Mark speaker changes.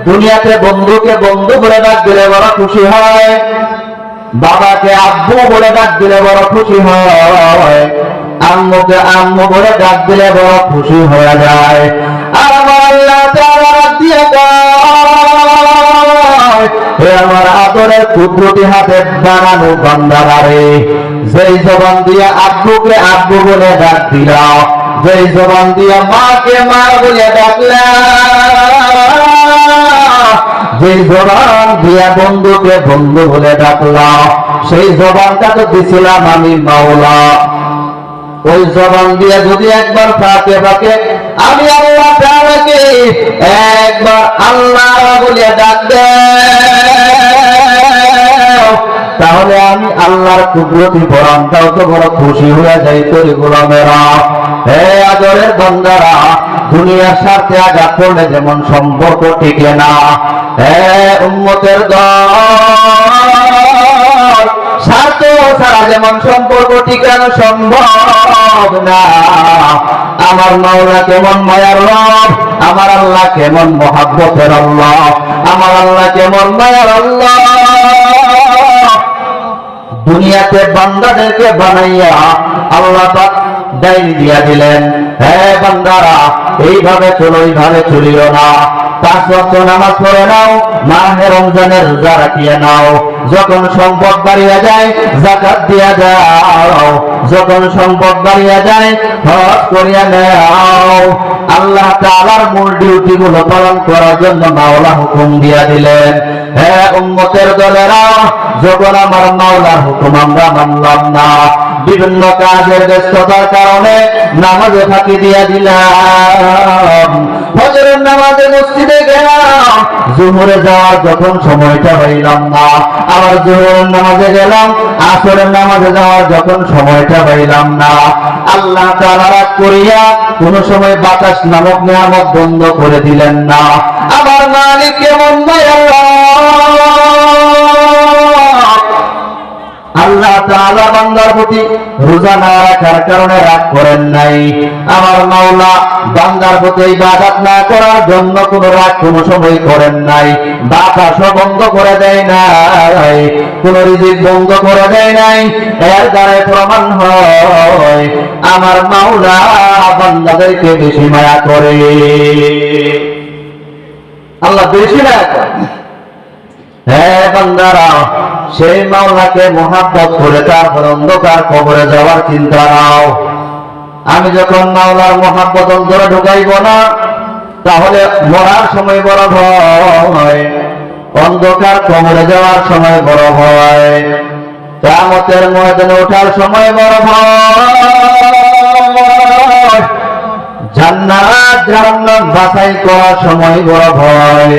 Speaker 1: দুনিয়াতে বন্ধুকে বন্ধু বলে ডাক দিলে বড় খুশি হয়, বাবাকে আব্বু বলে ডাক দিলে বড় খুশি হয়, আম্মুকে আম্মু বলে ডাক দিলে বড় খুশি হয়ে যায়। আর আমার আল্লাহ তাআলা দিয়ে কয়, হে আমার আদরের কুদরতি হাতে বানানো বান্দারা, যেই জবান দিয়ে আব্বুকে আব্বু বলে ডাক দিলা, যেই জবান দিয়ে মাকে মা বলে ডাকলা, যেই জবান দিয়া বন্ধুকে বন্ধু বলে ডাকলা, সেই জবানটা তো দিছিলাম আমি মাওলা। ওই জবান দিয়ে যদি একবার ফাঁকে ফাঁকে আমি আল্লাহ তাআলাকে একবার আল্লাহ বলে ডাক দেও, তাহলে আমি আল্লাহর কুদরতি বরানটাও তো বড় খুশি হয়ে যাই। তোর গোলামেরা, হে আদরের বান্দারা, দুনিয়ার স্বার্থে আঘাত করলে যেমন সম্পর্ক টিকে না, হে উম্মতের দল, স্বার্থ ছাড়া যেমন সম্পর্ক টিকানো সম্ভব না। আমার মাওলা কেমন মায়ার রব, আমার আল্লাহ কেমন মহাব্বতের আল্লাহ, আমার আল্লাহ কেমন মায়ার আল্লাহ। দুনিয়াতে বান্দাদেরকে বানাইয়া আল্লাহ পাক ডাইরি দিয়া দিলেন, হে বান্দারা, এইভাবে চলো, এইভাবে চলিও না। 5 ওয়াক্ত নামাজ পড়ে নাও, মাহে রমজানের রোজা রাখিয়া নাও, যখন সম্পদ বাড়িয়া যায় যাকাত দিয়া যাও, যখন সম্পদ বাড়িয়া যায় হজ করিয়া নাও। আল্লাহ তাআলার মূল ডিউটি গুলো পালন করার জন্য মাওলা হুকুম দিয়া দিলেন। হে উম্মতের দলেরা, যখন আমার মাওলার হুকুম আমরা মানলাম না, বিভিন্ন কাজের ব্যস্ততার কারণে নামাজে ফাঁকি দিয়া দিলাম, ফজরের নামাজে মসজিদে গেলাম, জোহরে যাওয়ার যখন সময়টা হইলাম না, আবার জোহরের নামাজে গেলাম, আসরের নামাজে যাওয়ার যখন সময়টা হইলাম না, আল্লাহ তাআলা রাগ করিয়া কোন সময় বাতাস নামক নিয়ামত বন্ধ করে দিলেন না। আমার মালিক কেমন মায়ার, আল্লাহ তাআলা বান্দার প্রতি রোজা না রাখার কারণে রাগ করেন নাই। আমার মাওলা বান্দার প্রতি ইবাদত না করার জন্য কোন রাগ কোন সময় করেন নাই, বাতাস বন্ধ করে দেয় নাই, কোন রিজিক বন্ধ করে দেয় নাই। এর দ্বারা প্রমাণ হয় আমার মাওলা বান্দাদেরকে বেশি মায়া করে, আল্লাহ বেশি মায়া করে। হে বান্দারা, সেই মাওলাকে মহাব্বত করে তারপর অন্ধকার কবরে যাওয়ার চিন্তা নাও। আমি যখন মাওলার মহাব্বত অন্তরে ঢুকাইব না, তাহলে মরার সময় বড় ভয়, অন্ধকার কবরে যাওয়ার সময় বড় ভয়, কিয়ামতের ময়দানে ওঠার সময় বড় ভয়, জান্নাত জাহান্নাম বাছাই করার সময় বড় ভয়।